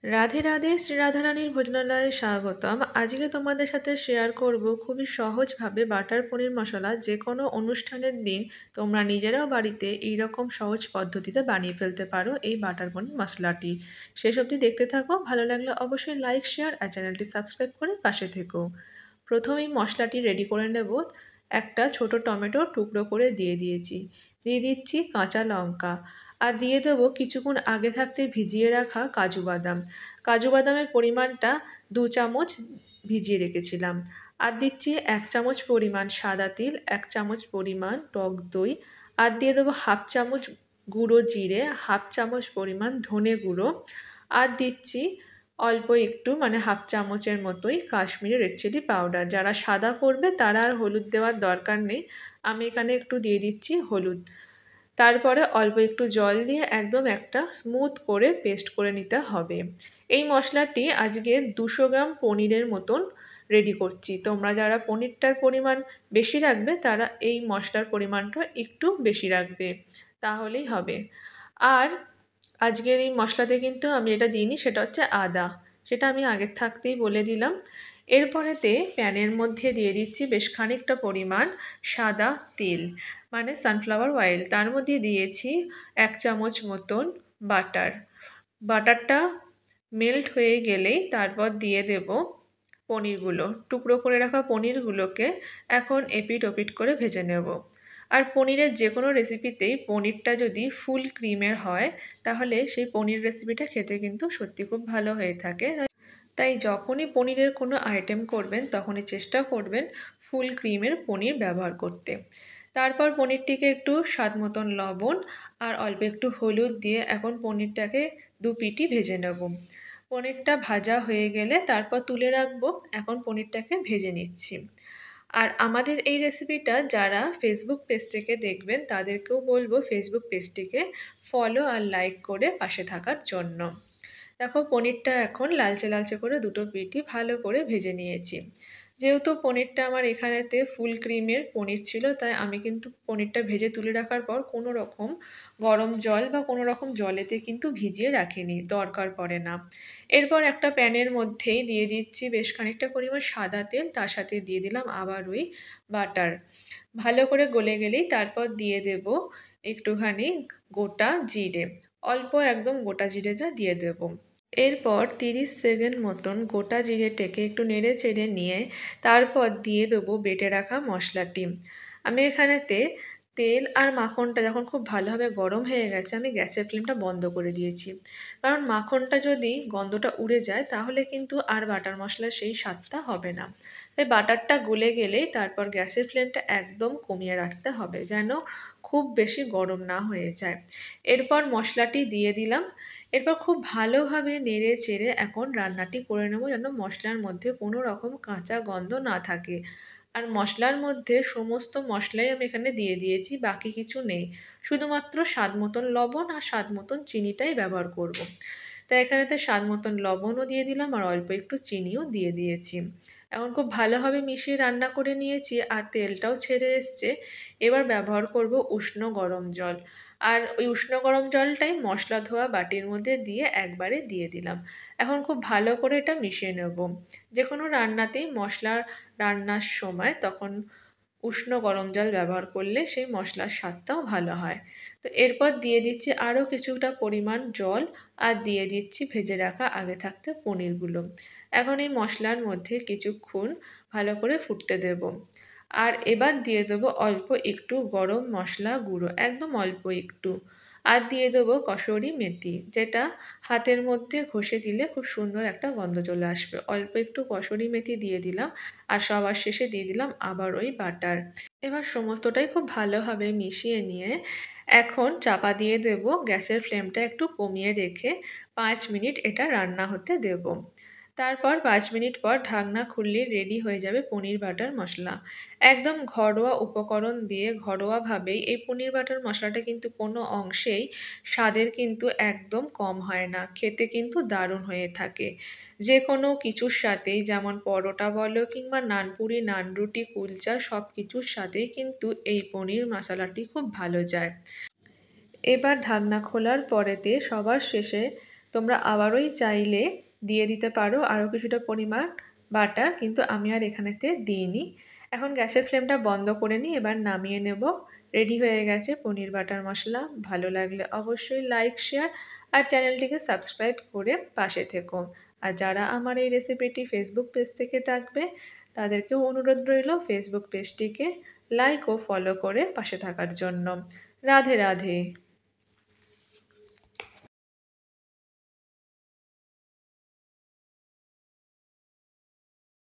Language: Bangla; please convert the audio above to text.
রাধে রাধে, শ্রী রাধারানীর ভোজনালয়ে স্বাগতম। আজকে তোমাদের সাথে শেয়ার করব খুবই সহজভাবে বাটার পনির মশলা যে কোনো অনুষ্ঠানের দিন তোমরা নিজেরাও বাড়িতে এইরকম সহজ পদ্ধতিতে বানিয়ে ফেলতে পারো এই বাটার পনির মশলাটি। শেষ অবধি দেখতে থাকো, ভালো লাগলে অবশ্যই লাইক, শেয়ার আর চ্যানেলটি সাবস্ক্রাইব করে পাশে থেকো। প্রথমেই মশলাটি রেডি করে নেব। একটা ছোট টমেটো টুকরো করে দিয়ে দিয়েছি, দিয়ে দিচ্ছি কাঁচা লঙ্কা, আর দিয়ে দেবো কিছুক্ষণ আগে থাকতে ভিজিয়ে রাখা কাজু বাদাম। কাজু বাদামের পরিমাণটা 2 চামচ ভিজিয়ে রেখেছিলাম। আর দিচ্ছি 1 চামচ পরিমাণ সাদা তিল, 1 চামচ পরিমাণ টক দই, আর দিয়ে দেবো হাফ চামচ গুঁড়ো জিরে, হাফ চামচ পরিমাণ ধনে গুঁড়ো, আর দিচ্ছি অল্প একটু মানে হাফ চামচের মতোই কাশ্মীরি রেড চিলি পাউডার। যারা সাদা করবে তারা আর হলুদ দেওয়ার দরকার নেই, আমি এখানে একটু দিয়ে দিচ্ছি হলুদ। তারপরে অল্প একটু জল দিয়ে একদম একটা স্মুথ করে পেস্ট করে নিতে হবে। এই মশলাটি আজকে 200 গ্রাম পনিরের মতন রেডি করছি। তোমরা যারা পনিরটার পরিমাণ বেশি রাখবে তারা এই মশলার পরিমাণটা একটু বেশি রাখবে, তাহলেই হবে। আর আজকের এই মশলাতে কিন্তু আমি এটা দিইনি, সেটা হচ্ছে আদা, সেটা আমি আগের থাকতেই বলে দিলাম। এরপরেতে প্যানের মধ্যে দিয়ে দিচ্ছি বেশ খানিকটা পরিমাণ সাদা তেল মানে সানফ্লাওয়ার অয়েল। তার মধ্যে দিয়েছি 1 চামচ মতন বাটার। বাটারটা মেল্ট হয়ে গেলেই তারপর দিয়ে দেব পনিরগুলো। টুকরো করে রাখা পনিরগুলোকে এখন এপিট ওপিট করে ভেজে নেব। আর পনিরের যে কোনো রেসিপিতেই পনিরটা যদি ফুল ক্রিমের হয় তাহলে সেই পনির রেসিপিটা খেতে কিন্তু সত্যি খুব ভালো হয়ে থাকে। তাই যখনই পনিরের কোনো আইটেম করবেন তখনই চেষ্টা করবেন ফুল ক্রিমের পনির ব্যবহার করতে। তারপর পনিরটিকে একটু স্বাদ মতন লবণ আর অল্প একটু হলুদ দিয়ে এখন পনিরটাকে 2 পিঠই ভেজে নেব। পনিরটা ভাজা হয়ে গেলে তারপর তুলে রাখবো। এখন পনিরটাকে ভেজে নিচ্ছি। আর আমাদের এই রেসিপিটা যারা ফেসবুক পেজ থেকে দেখবেন তাদেরকেও বলবো ফেসবুক পেজটিকে ফলো আর লাইক করে পাশে থাকার জন্য। দেখো পনিরটা এখন লালচে লালচে করে দুটো পিঠই ভালো করে ভেজে নিয়েছি। যেহেতু পনিরটা আমার এখানেতে ফুল ক্রিমের পনির ছিল, তাই আমি কিন্তু পনিরটা ভেজে তুলে রাখার পর কোনো রকম গরম জল বা কোনো রকম জলেতে কিন্তু ভিজিয়ে রাখিনি, দরকার পড়ে না। এরপর একটা প্যানের মধ্যেই দিয়ে দিচ্ছি বেশ খানিকটা পরিমাণ সাদা তেল, তার সাথে দিয়ে দিলাম আবার ওই বাটার। ভালো করে গলে গেলেই তারপর দিয়ে দেব একটুখানি গোটা জিরে, অল্প একদম গোটা জিরেটা দিয়ে দেব। এরপর 30 সেকেন্ড মতন গোটা জিরেটাকে একটু নেড়ে চেড়ে নিয়ে তারপর দিয়ে দেবো বেটে রাখা মশলাটি। আমি এখানেতে তেল আর মাখনটা যখন খুব ভালোভাবে গরম হয়ে গেছে আমি গ্যাসের ফ্লেমটা বন্ধ করে দিয়েছি, কারণ মাখনটা যদি গন্ধটা উড়ে যায় তাহলে কিন্তু আর বাটার মশলার সেই স্বাদটা হবে না। তাই বাটারটা গলে গেলেই তারপর গ্যাসের ফ্লেমটা একদম কমিয়ে রাখতে হবে, যেন খুব বেশি গরম না হয়ে যায়। এরপর মশলাটি দিয়ে দিলাম। এরপর খুব ভালোভাবে নেড়ে চেড়ে এখন রান্নাটি করে নেব, যেন মশলার মধ্যে কোনো রকম কাঁচা গন্ধ না থাকে। আর মশলার মধ্যে সমস্ত মশলাই আমি এখানে দিয়ে দিয়েছি, বাকি কিছু নেই। শুধুমাত্র স্বাদ মতন লবণ আর স্বাদ মতন চিনিটাই ব্যবহার করব। তাই এখানেতে স্বাদ মতন লবণও দিয়ে দিলাম আর অল্প একটু চিনিও দিয়ে দিয়েছি। এখন খুব ভালোভাবে মিশিয়ে রান্না করে নিয়েছি আর তেলটাও ছেড়ে এসছে। এবার ব্যবহার করব উষ্ণ গরম জল। আর ওই উষ্ণ গরম জলটাই মশলা ধোয়া বাটির মধ্যে দিয়ে একবারে দিয়ে দিলাম। এখন খুব ভালো করে এটা মিশিয়ে নেব। যে কোনো রান্নাতেই মশলা রান্নার সময় তখন উষ্ণ গরম জল ব্যবহার করলে সেই মশলার স্বাদটাও ভালো হয়। তো এরপর দিয়ে দিচ্ছি আরও কিছুটা পরিমাণ জল আর দিয়ে দিচ্ছি ভেজে রাখা আগে থাকতে পনিরগুলো। এখন এই মশলার মধ্যে কিছুক্ষণ ভালো করে ফুটতে দেব। আর এবার দিয়ে দেবো অল্প একটু গরম মশলা গুঁড়ো, একদম অল্প একটু। আর দিয়ে দেবো কসুরি মেথি, যেটা হাতের মধ্যে ঘষে দিলে খুব সুন্দর একটা গন্ধ চলে আসবে। অল্প একটু কসুরি মেথি দিয়ে দিলাম আর সবার শেষে দিয়ে দিলাম আবার ওই বাটার। এবার সমস্তটাই খুব ভালোভাবে মিশিয়ে নিয়ে এখন চাপা দিয়ে দেব, গ্যাসের ফ্লেমটা একটু কমিয়ে রেখে 5 মিনিট এটা রান্না হতে দেব। তারপর 5 মিনিট পর ঢাকনা খুললে রেডি হয়ে যাবে পনির বাটার মশলা। একদম ঘরোয়া উপকরণ দিয়ে ঘরোয়াভাবেই এই পনির বাটার মশলাটা কিন্তু কোনো অংশেই স্বাদের কিন্তু একদম কম হয় না, খেতে কিন্তু দারুণ হয়ে থাকে। যে কোনো কিছুর সাথেই, যেমন পরোটা বলো কিংবা নানপুরি, নান রুটি, কুলচা সব কিছুর সাথেই কিন্তু এই পনির মশলাটি খুব ভালো যায়। এবার ঢাকনা খোলার পরেতে সবার শেষে তোমরা আবারই চাইলে দিয়ে দিতে পারো আরও কিছুটা পরিমাণ বাটার, কিন্তু আমি আর এখানেতে দিইনি। এখন গ্যাসের ফ্লেমটা বন্ধ করে নিই, এবার নামিয়ে নেব। রেডি হয়ে গেছে পনির বাটার মশলা। ভালো লাগলে অবশ্যই লাইক, শেয়ার আর চ্যানেলটিকে সাবস্ক্রাইব করে পাশে থেকো। আর যারা আমার এই রেসিপিটি ফেসবুক পেজ থেকে দেখবে তাদেরকেও অনুরোধ রইল ফেসবুক পেজটিকে লাইক ও ফলো করে পাশে থাকার জন্য। রাধে রাধে।